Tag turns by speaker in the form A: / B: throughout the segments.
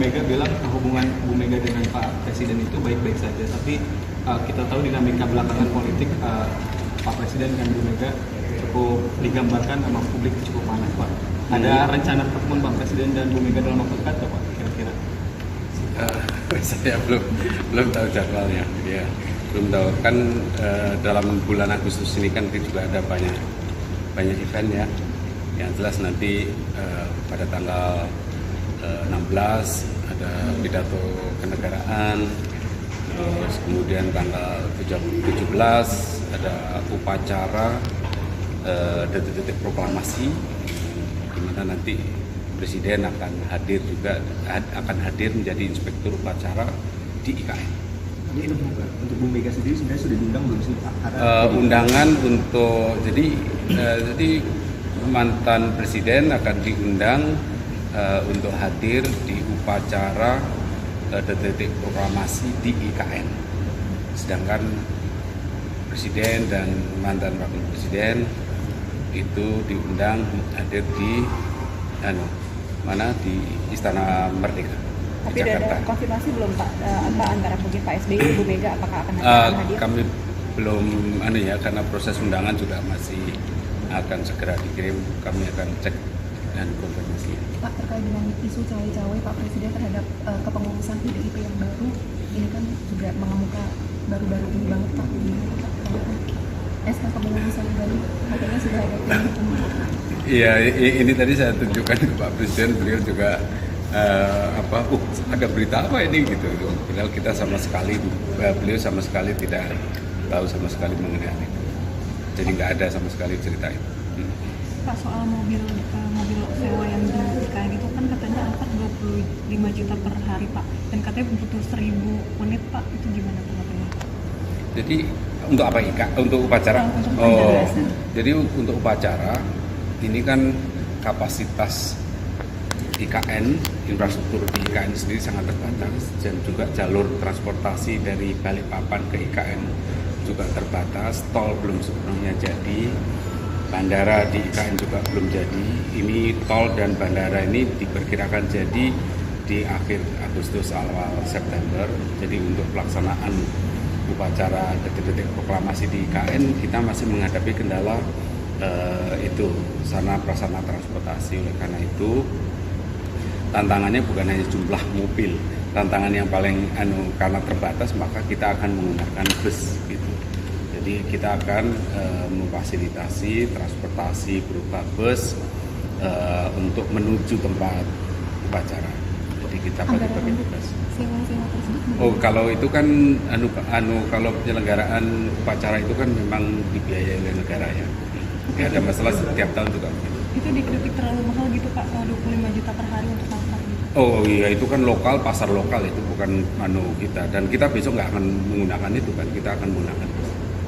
A: Mega bilang hubungan Bu Mega dengan Pak Presiden itu baik-baik saja, tapi kita tahu dinamika belakangan politik Pak Presiden dan Bu Mega cukup digambarkan sama publik cukup panas, Pak. Ada rencana pertemuan Pak Presiden dan Bu Mega dalam waktu dekat, Pak, kira-kira?
B: Saya belum tahu jadwalnya, ya belum tahu kan. Dalam bulan Agustus ini kan juga ada banyak event ya. Yang jelas nanti pada tanggal 16 ada pidato kenegaraan, terus kemudian tanggal 17 ada upacara detik-detik proklamasi, di mana nanti Presiden akan hadir menjadi inspektur upacara di IKN.
A: Untuk Bu Mega sendiri sebenarnya sudah diundang belum sih, Pak?
B: Undangan untuk jadi mantan presiden akan diundang untuk hadir di upacara detik proklamasi di IKN. Sedangkan presiden dan mantan wakil presiden itu diundang hadir di di Istana Merdeka.
C: Tapi ada konfirmasi belum Pak, antara mungkin Pak SBY dan Bu Mega apakah akan hadir?
B: Kami belum karena proses undangan juga masih akan segera dikirim, kami akan cek dan konfirmasi.
D: Pak, terkait dengan isu cawe-cawe Pak Presiden terhadap kepengurusan PDIP yang baru, ini kan juga mengemuka baru-baru ini banget Pak. SK kepengurusan baru katanya sudah ada.
B: Iya, ini tadi saya tunjukkan ke Pak Presiden, beliau juga ada berita apa ini gitu. Padahal kita beliau sama sekali tidak tahu sama sekali mengenai hal itu. Jadi nggak ada sama sekali cerita itu.
E: Pak, soal mobil sewa yang di IKN itu kan katanya angkat 25 juta per hari Pak, dan katanya butuh 1.000 unit Pak, itu gimana tanggapannya?
B: Jadi untuk apa untuk upacara? Jadi untuk upacara ini kan kapasitas IKN, infrastruktur di IKN sendiri sangat terbatas, dan juga jalur transportasi dari Balikpapan ke IKN juga terbatas, tol belum sepenuhnya jadi, bandara di IKN juga belum jadi. Ini tol dan bandara ini diperkirakan jadi di akhir Agustus awal September. Jadi untuk pelaksanaan upacara detik-detik proklamasi di IKN kita masih menghadapi kendala itu sarana prasarana transportasi. Oleh karena itu tantangannya bukan hanya jumlah mobil, tantangan yang paling karena terbatas maka kita akan menggunakan bus gitu. Jadi kita akan memfasilitasi transportasi berupa bus untuk menuju tempat upacara. Jadi kita bagi-bagi tugas.
D: Sewa-sewa tersebut.
B: Kalau itu kan kalau penyelenggaraan upacara itu kan memang dibiayai oleh negara ya. Tidak ada masalah setiap tahun juga.
E: Itu dikritik terlalu mahal gitu Pak, 25 juta per hari untuk angkat gitu.
B: Oh iya, itu kan lokal, pasar lokal, itu bukan kita. Dan kita besok nggak akan menggunakan itu kan, kita akan menggunakan.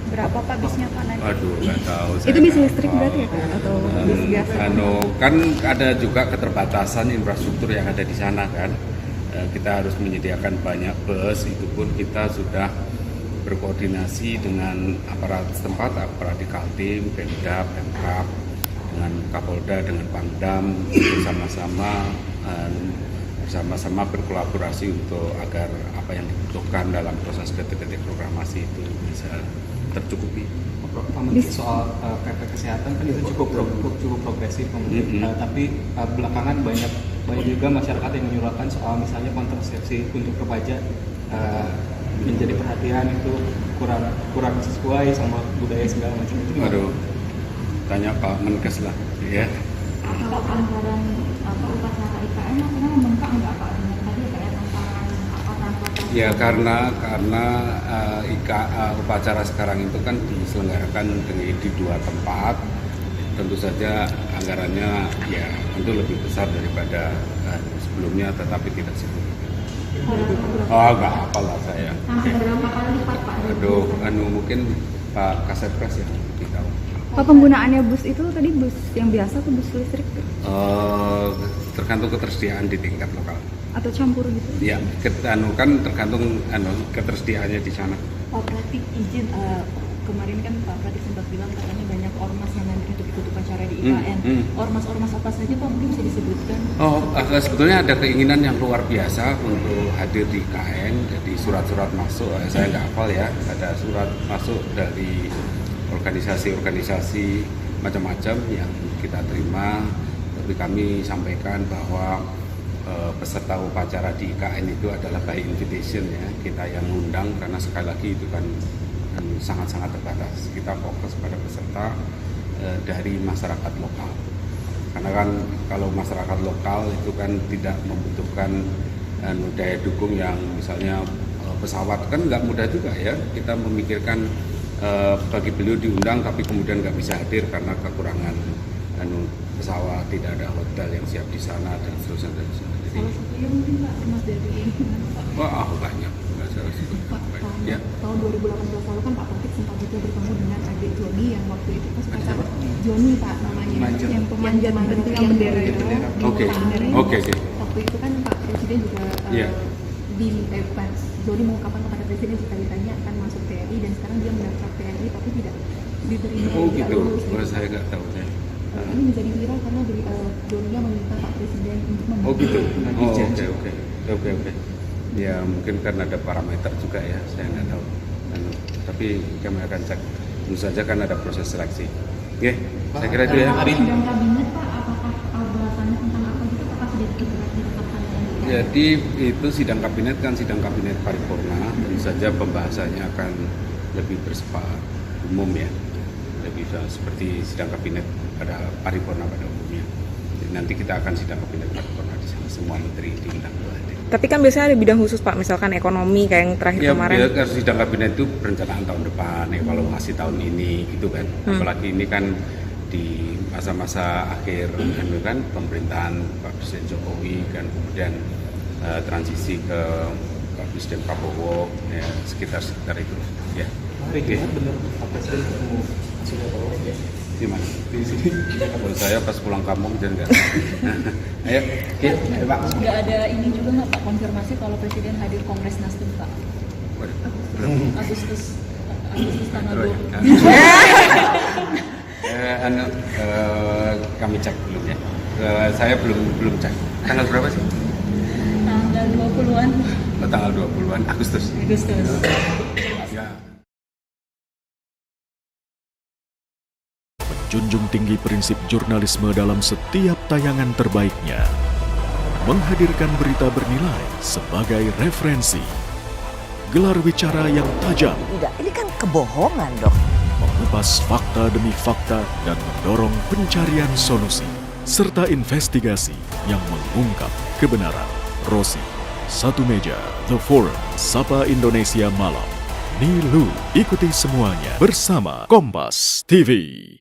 C: Berapa Pak bisnya Pak nanti?
B: Aduh, nggak tahu.
D: Itu bis listrik berarti ya Pak? Atau bis gas?
B: Kan ada juga keterbatasan infrastruktur yang ada di sana kan. Kita harus menyediakan banyak bus, itu pun kita sudah berkoordinasi dengan aparat setempat, aparat di Kaltim, Pemda, Pemkab, dengan Kapolda, dengan Pangdam, bersama-sama berkolaborasi untuk agar apa yang dibutuhkan dalam proses detik-detik proklamasi itu bisa tercukupi.
A: Pak Menteri, soal PP kesehatan kan itu cukup progresif, tapi belakangan banyak juga masyarakat yang menyuarakan soal misalnya kontrasepsi untuk remaja menjadi perhatian itu kurang sesuai sama budaya segala macam itu.
B: Aduh, tanya Pak Menkes lah, ya.
D: Kalau anggaran upacara IKN akhirnya membengkak nggak Pak? Tadi kayak transportasi.
B: Ya karena upacara sekarang itu kan diselenggarakan di 2 tempat, tentu saja anggarannya ya tentu lebih besar daripada sebelumnya, tetapi tidak signifikan. Nggak hafal lah saya.
D: Berapa kali lipat Pak?
B: Aduh, mungkin Pak Kasatgas yang lebih tahu.
D: Pak, penggunaannya bus itu tadi bus yang biasa atau bus listrik?
B: Tergantung ketersediaan di tingkat lokal.
D: Atau campur gitu?
B: Ya, kan tergantung ketersediaannya di sana.
C: Berarti izin kemarin kan Pak Pratik sempat bilang katanya banyak ormas yang nanti untuk ikut upacara di IKN. Ormas-ormas apa saja Pak mungkin bisa disebutkan?
B: Sebetulnya ada keinginan yang luar biasa untuk hadir di IKN. Jadi surat-surat masuk, saya nggak hafal ya, ada surat masuk dari organisasi-organisasi macam-macam yang kita terima. Tapi kami sampaikan bahwa peserta upacara di IKN itu adalah by invitation ya, kita yang ngundang karena sekali lagi itu kan sangat-sangat terbatas. Kita fokus pada peserta dari masyarakat lokal. Karena kan kalau masyarakat lokal itu kan tidak membutuhkan daya dukung yang misalnya pesawat, kan nggak mudah juga ya. Kita memikirkan bagi beliau diundang tapi kemudian nggak bisa hadir karena kekurangan pesawat, tidak ada hotel yang siap di sana dan seterusnya. Jadi,
C: Salah satunya mungkin Pak termas dari
B: banyak. Nggak saya sebut.
C: Pak,
B: Ya.
C: tahun 2018 lalu kan Pak Pratik sempat juga bertemu dengan adik Joni yang waktu itu pas acara Joni Pak namanya,
A: Manjer.
C: yang pemanjat bentuk yang bendera itu.
A: Bendera.
C: di
B: Oke.
C: bendera itu.
B: Oke.
C: Waktu itu kan Pak Presiden juga
B: Iya.
C: bukan Joni mengungkapkan kepada Presiden jika ditanya akan masuk TNI dan sekarang dia mendaftar TNI tapi tidak diterima.
B: Oh
C: tidak
B: gitu.
C: lulus.
B: Saya nggak tahu ya.
C: Ini menjadi viral karena Joninya meminta Pak Presiden untuk
B: Oh gitu.
A: Janji.
B: Oke. Ya mungkin kan ada parameter juga ya, saya nggak tahu. Tapi kami akan cek. Tentu saja kan ada proses seleksi. Oke, saya kira itu ya.
C: Sidang kabinet Pak, apakah bahasannya tentang apa gitu? Apakah sudah ditetapkan?
B: Jadi itu sidang kabinet paripurna. Tentu saja pembahasannya akan lebih bersifat umum ya. Lebih seperti sidang kabinet pada paripurna pada umumnya. Jadi nanti kita akan sidang kabinet paripurna di sana, semua menteri diundang ke hadir.
F: Tapi kan biasanya ada bidang khusus Pak, misalkan ekonomi kayak yang terakhir
B: Ya,
F: kemarin.
B: dia sidang kabinet itu perencanaan tahun depan, evaluasi tahun ini gitu kan. Apalagi ini kan di masa-masa akhir kan pemerintahan Pak Presiden Jokowi kan, kemudian transisi ke Pak Presiden Prabowo ya, sekitar itu ya.
A: Hari Jumat bener Pak Presiden ketemu Surya Paloh ya.
B: Di mana?
A: Di sini.
B: Kalau saya pas pulang kampung dan enggak. Ayo, oke, ayo Pak.
C: Nggak ada ini juga nggak Pak konfirmasi kalau Presiden hadir Kongres Nasdem Pak? Agustus tanggal 20.
B: Kami cek belum ya. Saya belum cek. Tanggal berapa sih?
C: Tanggal 20-an.
B: Tanggal 20-an Agustus. Ya.
G: Menjunjung tinggi prinsip jurnalisme dalam setiap tayangan terbaiknya. Menghadirkan berita bernilai sebagai referensi. Gelar bicara yang tajam.
H: Tidak, ini kan kebohongan dong.
G: Mengupas fakta demi fakta dan mendorong pencarian solusi. Serta investigasi yang mengungkap kebenaran. Rosi, Satu Meja, The Forum, Sapa Indonesia Malam. Nilu, ikuti semuanya bersama Kompas TV.